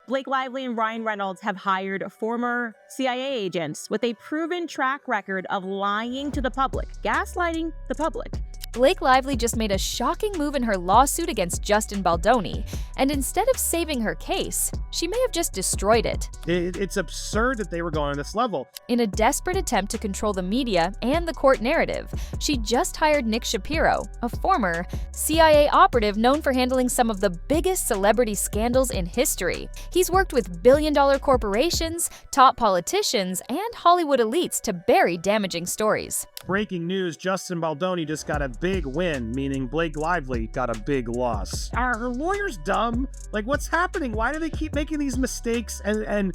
Blake Lively and Ryan Reynolds have hired former CIA agents with a proven track record of lying to the public, gaslighting the public. Blake Lively just made a shocking move in her lawsuit against Justin Baldoni, and instead of saving her case, she may have just destroyed it. It's absurd that they were going to this level. In a desperate attempt to control the media and the court narrative, she just hired Nick Shapiro, a former CIA operative known for handling some of the biggest celebrity scandals in history. He's worked with billion-dollar corporations, top politicians, and Hollywood elites to bury damaging stories. Breaking news, Justin Baldoni just got a big win, meaning Blake Lively got a big loss. Are her lawyers dumb? Like, what's happening? Why do they keep making these mistakes and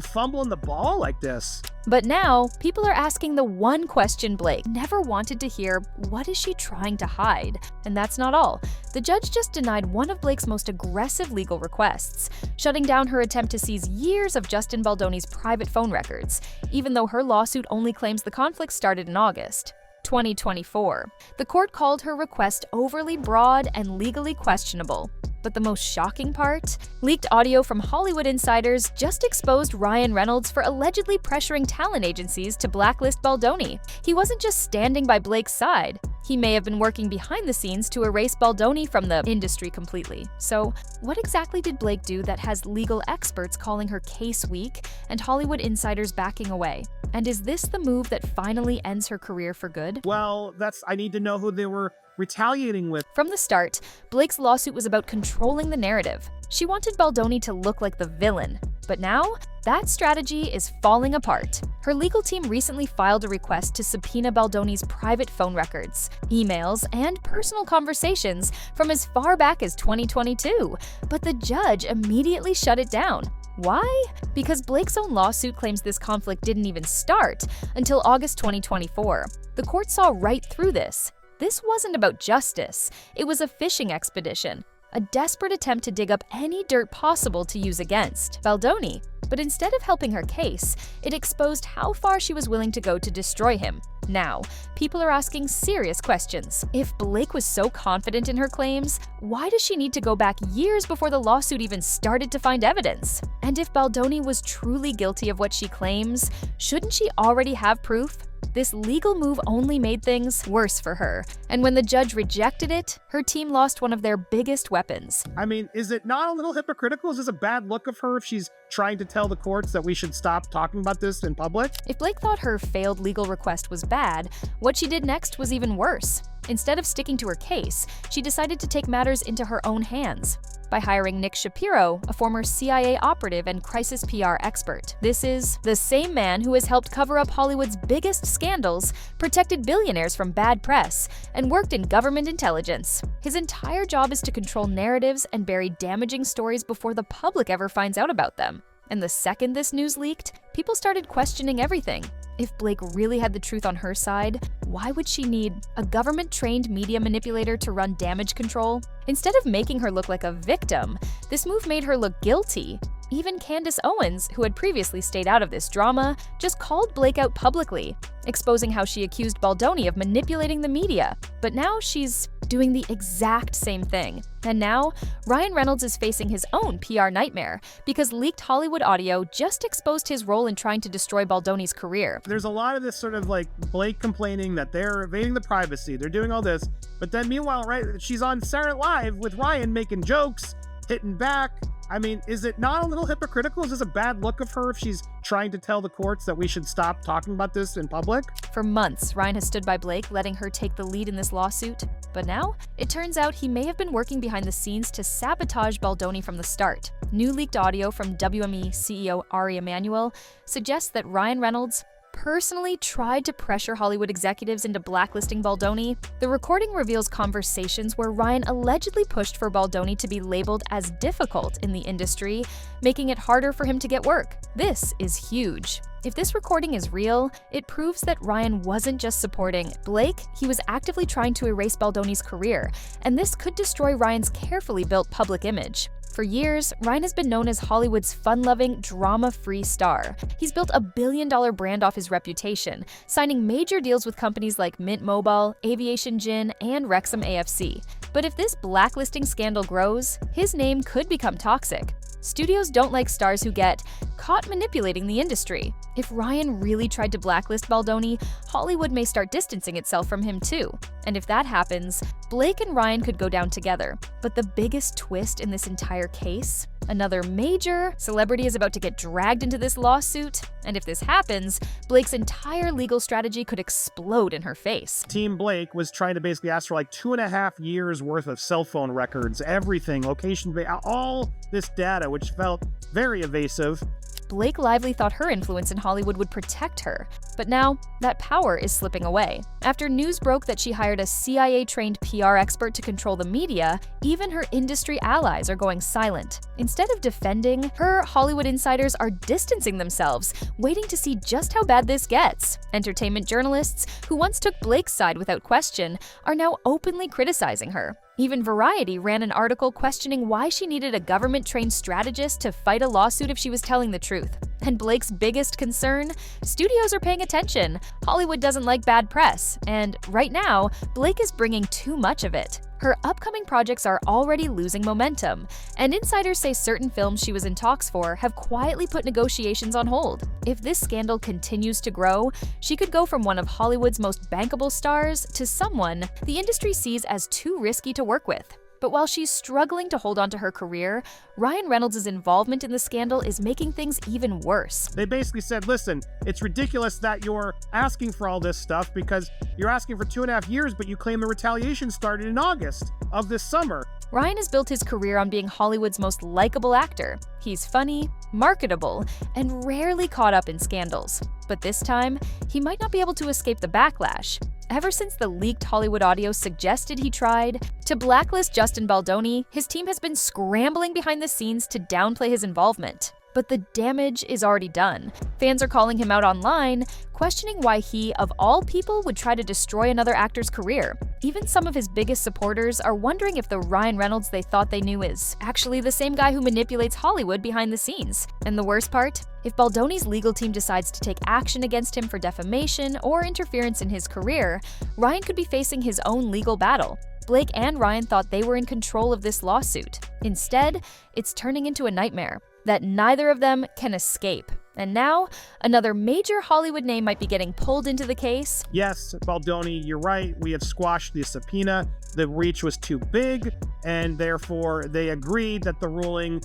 fumbling the ball like this? But now, people are asking the one question Blake never wanted to hear: what is she trying to hide? And that's not all. The judge just denied one of Blake's most aggressive legal requests, shutting down her attempt to seize years of Justin Baldoni's private phone records, even though her lawsuit only claims the conflict started in August 2024. The court called her request overly broad and legally questionable. But the most shocking part? Leaked audio from Hollywood insiders just exposed Ryan Reynolds for allegedly pressuring talent agencies to blacklist Baldoni. He wasn't just standing by Blake's side. He may have been working behind the scenes to erase Baldoni from the industry completely. So, what exactly did Blake do that has legal experts calling her case weak and Hollywood insiders backing away? And is this the move that finally ends her career for good? Well, I need to know who they were retaliating with. From the start, Blake's lawsuit was about controlling the narrative. She wanted Baldoni to look like the villain. But now, that strategy is falling apart. Her legal team recently filed a request to subpoena Baldoni's private phone records, emails, and personal conversations from as far back as 2022. But the judge immediately shut it down. Why? Because Blake's own lawsuit claims this conflict didn't even start until August 2024. The court saw right through this. This wasn't about justice. It was a fishing expedition, a desperate attempt to dig up any dirt possible to use against Baldoni. But instead of helping her case, it exposed how far she was willing to go to destroy him. Now, people are asking serious questions. If Blake was so confident in her claims, why does she need to go back years before the lawsuit even started to find evidence? And if Baldoni was truly guilty of what she claims, shouldn't she already have proof? This legal move only made things worse for her, and when the judge rejected it, her team lost one of their biggest weapons. I mean, is it not a little hypocritical? Is this a bad look of her if she's trying to tell the courts that we should stop talking about this in public? If Blake thought her failed legal request was bad, what she did next was even worse. Instead of sticking to her case, she decided to take matters into her own hands by hiring Nick Shapiro, a former CIA operative and crisis PR expert. This is the same man who has helped cover up Hollywood's biggest scandals, protected billionaires from bad press, and worked in government intelligence. His entire job is to control narratives and bury damaging stories before the public ever finds out about them. And the second this news leaked, people started questioning everything. If Blake really had the truth on her side, why would she need a government-trained media manipulator to run damage control? Instead of making her look like a victim, this move made her look guilty. Even Candace Owens, who had previously stayed out of this drama, just called Blake out publicly, exposing how she accused Baldoni of manipulating the media. But now she's doing the exact same thing. And now, Ryan Reynolds is facing his own PR nightmare because leaked Hollywood audio just exposed his role in trying to destroy Baldoni's career. There's a lot of this sort of like Blake complaining that they're invading the privacy, they're doing all this, but then meanwhile, right, she's on Saturday Night Live with Ryan making jokes, hitting back. I mean, is it not a little hypocritical? Is this a bad look of her if she's trying to tell the courts that we should stop talking about this in public? For months, Ryan has stood by Blake, letting her take the lead in this lawsuit. But now, it turns out he may have been working behind the scenes to sabotage Baldoni from the start. New leaked audio from WME CEO Ari Emanuel suggests that Ryan Reynolds personally tried to pressure Hollywood executives into blacklisting Baldoni. The recording reveals conversations where Ryan allegedly pushed for Baldoni to be labeled as difficult in the industry, making it harder for him to get work. This is huge. If this recording is real, it proves that Ryan wasn't just supporting Blake, he was actively trying to erase Baldoni's career, and this could destroy Ryan's carefully built public image. For years, Ryan has been known as Hollywood's fun-loving, drama-free star. He's built a billion-dollar brand off his reputation, signing major deals with companies like Mint Mobile, Aviation Gin, and Wrexham AFC. But if this blacklisting scandal grows, his name could become toxic. Studios don't like stars who get caught manipulating the industry. If Ryan really tried to blacklist Baldoni, Hollywood may start distancing itself from him too. And if that happens, Blake and Ryan could go down together. But the biggest twist in this entire case? Another major celebrity is about to get dragged into this lawsuit, and if this happens, Blake's entire legal strategy could explode in her face. Team Blake was trying to basically ask for like 2.5 years worth of cell phone records, everything, location, all this data, which felt very evasive. Blake Lively thought her influence in Hollywood would protect her, but now that power is slipping away. After news broke that she hired a CIA-trained PR expert to control the media, even her industry allies are going silent. Instead of defending her, Hollywood insiders are distancing themselves, waiting to see just how bad this gets. Entertainment journalists, who once took Blake's side without question, are now openly criticizing her. Even Variety ran an article questioning why she needed a government-trained strategist to fight a lawsuit if she was telling the truth. And Blake's biggest concern? Studios are paying attention. Hollywood doesn't like bad press, and right now, Blake is bringing too much of it. Her upcoming projects are already losing momentum, and insiders say certain films she was in talks for have quietly put negotiations on hold. If this scandal continues to grow, she could go from one of Hollywood's most bankable stars to someone the industry sees as too risky to work with. But while she's struggling to hold on to her career, Ryan Reynolds' involvement in the scandal is making things even worse. They basically said, listen, it's ridiculous that you're asking for all this stuff because you're asking for 2.5 years, but you claim the retaliation started in August of this summer. Ryan has built his career on being Hollywood's most likable actor. He's funny, marketable, and rarely caught up in scandals. But this time, he might not be able to escape the backlash. Ever since the leaked Hollywood audio suggested he tried to blacklist Justin Baldoni, his team has been scrambling behind the scenes to downplay his involvement. But the damage is already done. Fans are calling him out online, questioning why he, of all people, would try to destroy another actor's career. Even some of his biggest supporters are wondering if the Ryan Reynolds they thought they knew is actually the same guy who manipulates Hollywood behind the scenes. And the worst part? If Baldoni's legal team decides to take action against him for defamation or interference in his career, Ryan could be facing his own legal battle. Blake and Ryan thought they were in control of this lawsuit. Instead, it's turning into a nightmare that neither of them can escape. And now, another major Hollywood name might be getting pulled into the case. Yes, Baldoni, you're right. We have squashed the subpoena. The reach was too big, and therefore they agreed that the ruling,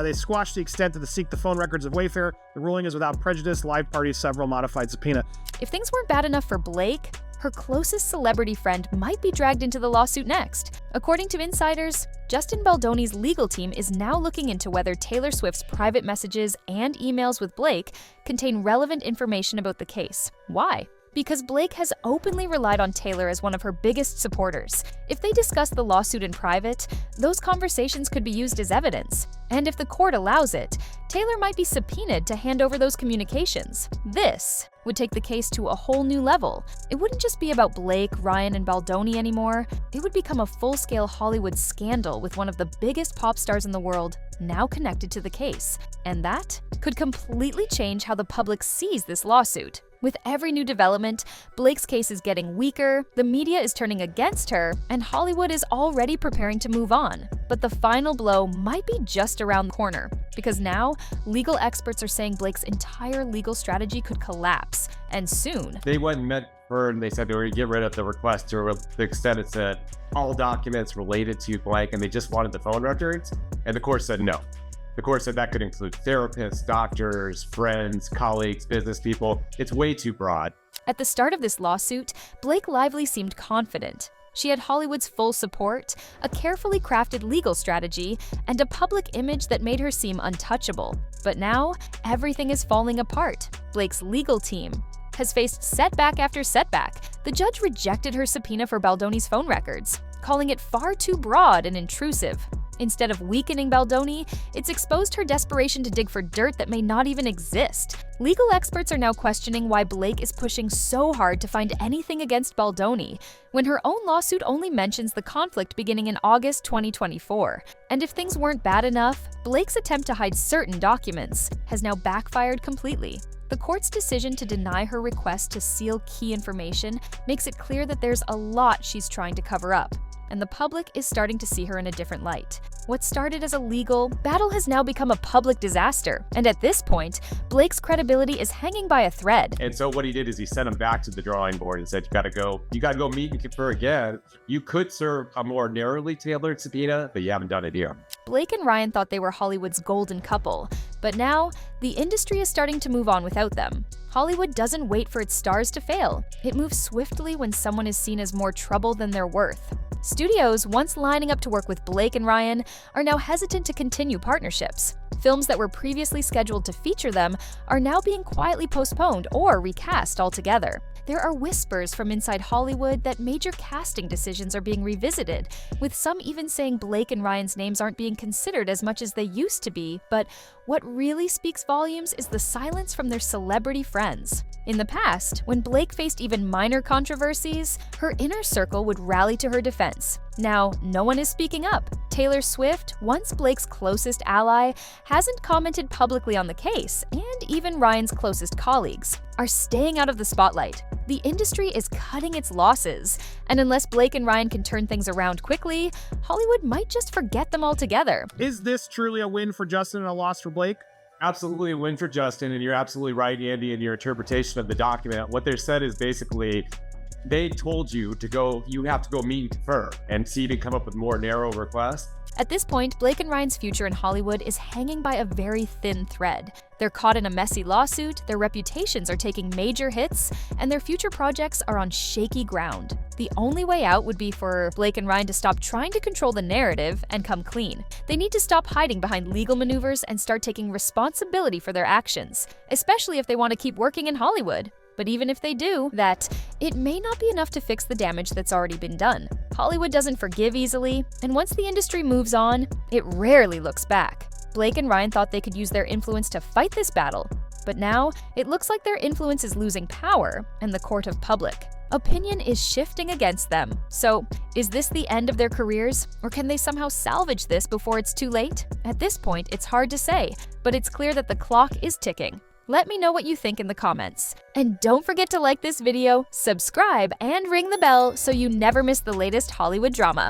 they squashed the extent to seek the phone records of Wayfair. The ruling is without prejudice. Live parties, several modified subpoena. If things weren't bad enough for Blake, her closest celebrity friend might be dragged into the lawsuit next. According to insiders, Justin Baldoni's legal team is now looking into whether Taylor Swift's private messages and emails with Blake contain relevant information about the case. Why? Because Blake has openly relied on Taylor as one of her biggest supporters. If they discuss the lawsuit in private, those conversations could be used as evidence. And if the court allows it, Taylor might be subpoenaed to hand over those communications. This would take the case to a whole new level. It wouldn't just be about Blake, Ryan, and Baldoni anymore. It would become a full-scale Hollywood scandal with one of the biggest pop stars in the world now connected to the case. And that could completely change how the public sees this lawsuit. With every new development, Blake's case is getting weaker, the media is turning against her, and Hollywood is already preparing to move on. But the final blow might be just around the corner, because now, legal experts are saying Blake's entire legal strategy could collapse, and soon. They went and met her and they said they were going to get rid of the request to the extent it said all documents related to blank, and they just wanted the phone records, and the court said no. The court said that could include therapists, doctors, friends, colleagues, business people. It's way too broad. At the start of this lawsuit, Blake Lively seemed confident. She had Hollywood's full support, a carefully crafted legal strategy, and a public image that made her seem untouchable. But now, everything is falling apart. Blake's legal team has faced setback after setback. The judge rejected her subpoena for Baldoni's phone records, calling it far too broad and intrusive. Instead of weakening Baldoni, it's exposed her desperation to dig for dirt that may not even exist. Legal experts are now questioning why Blake is pushing so hard to find anything against Baldoni, when her own lawsuit only mentions the conflict beginning in August 2024. And if things weren't bad enough, Blake's attempt to hide certain documents has now backfired completely. The court's decision to deny her request to seal key information makes it clear that there's a lot she's trying to cover up. and the public is starting to see her in a different light. What started as a legal battle has now become a public disaster, and at this point, Blake's credibility is hanging by a thread. And so what he did is he sent him back to the drawing board and said, you gotta go meet and confer again. You could serve a more narrowly tailored subpoena, but you haven't done it here. Blake and Ryan thought they were Hollywood's golden couple, but now the industry is starting to move on without them. Hollywood doesn't wait for its stars to fail. It moves swiftly when someone is seen as more trouble than they're worth. Studios, once lining up to work with Blake and Ryan, are now hesitant to continue partnerships. Films that were previously scheduled to feature them are now being quietly postponed or recast altogether. There are whispers from inside Hollywood that major casting decisions are being revisited, with some even saying Blake and Ryan's names aren't being considered as much as they used to be, but what really speaks volumes is the silence from their celebrity friends. In the past, when Blake faced even minor controversies, her inner circle would rally to her defense. Now, no one is speaking up. Taylor Swift, once Blake's closest ally, hasn't commented publicly on the case, and even Ryan's closest colleagues are staying out of the spotlight. The industry is cutting its losses, and unless Blake and Ryan can turn things around quickly, Hollywood might just forget them altogether. Is this truly a win for Justin and a loss for Blake? Absolutely a win for Justin, and you're absolutely right, Andy, in your interpretation of the document. What they said is basically, they told you have to go meet and confer and see to come up with more narrow requests. At this point, Blake and Ryan's future in Hollywood is hanging by a very thin thread. They're caught in a messy lawsuit, their reputations are taking major hits, and their future projects are on shaky ground. The only way out would be for Blake and Ryan to stop trying to control the narrative and come clean. They need to stop hiding behind legal maneuvers and start taking responsibility for their actions, especially if they want to keep working in Hollywood. But even if they do, it may not be enough to fix the damage that's already been done. Hollywood doesn't forgive easily, and once the industry moves on, it rarely looks back. Blake and Ryan thought they could use their influence to fight this battle, but now it looks like their influence is losing power in the court of public. Opinion is shifting against them. So, is this the end of their careers, or can they somehow salvage this before it's too late? At this point, it's hard to say, but it's clear that the clock is ticking. Let me know what you think in the comments. And don't forget to like this video, subscribe, and ring the bell so you never miss the latest Hollywood drama.